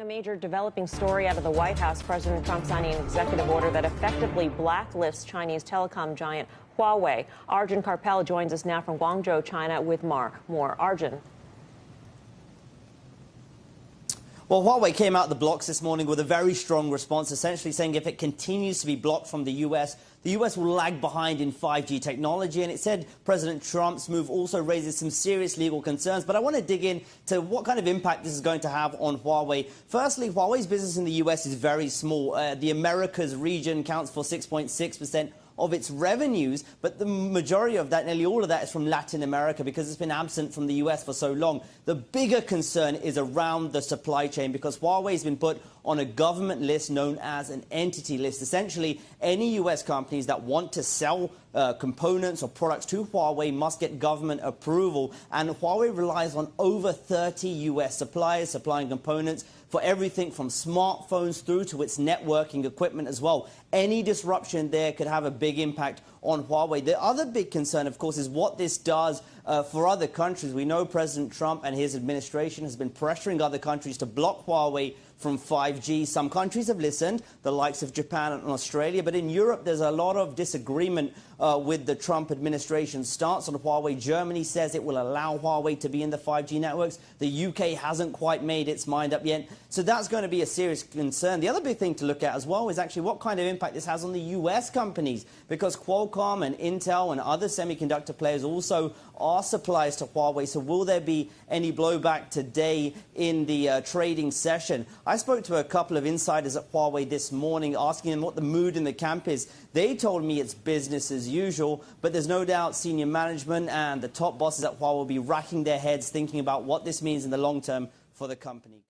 A major developing story out of the White House, President Trump signing an executive order that effectively blacklists Chinese telecom giant Huawei. Arjun Kharpal joins us now from Guangzhou, China, with more. Arjun. Well, Huawei came out the blocks this morning with a very strong response, essentially saying if it continues to be blocked from the U.S. will lag behind in 5G technology. And it said President Trump's move also raises some serious legal concerns. But I want to dig into what kind of impact this is going to have on Huawei. Firstly, Huawei's business in the U.S. is very small. The Americas region counts for 6.6% of its revenues, but the majority of that, nearly all of that, is from Latin America because it's been absent from the US for so long. The bigger concern is around the supply chain because Huawei has been put on a government list known as an entity list. Essentially, any US companies that want to sell components or products to Huawei must get government approval, and Huawei relies on over 30 US suppliers supplying components for everything from smartphones through to its networking equipment as well. Any disruption there could have a big impact on Huawei. The other big concern, of course, is what this does for other countries. We know President Trump and his administration has been pressuring other countries to block Huawei from 5G. Some countries have listened, the likes of Japan and Australia, but in Europe there's a lot of disagreement with the Trump administration's stance on Huawei. Germany says it will allow Huawei to be in the 5G networks. The UK hasn't quite made its mind up yet. So that's going to be a serious concern. The other big thing to look at as well is actually what kind of impact this has on the US companies, because Qualcomm and Intel and other semiconductor players also are suppliers to Huawei. So will there be any blowback today in the trading session? I spoke to a couple of insiders at Huawei this morning, asking them what the mood in the camp is. They told me it's business as usual, but there's no doubt senior management and the top bosses at Huawei will be racking their heads thinking about what this means in the long term for the company.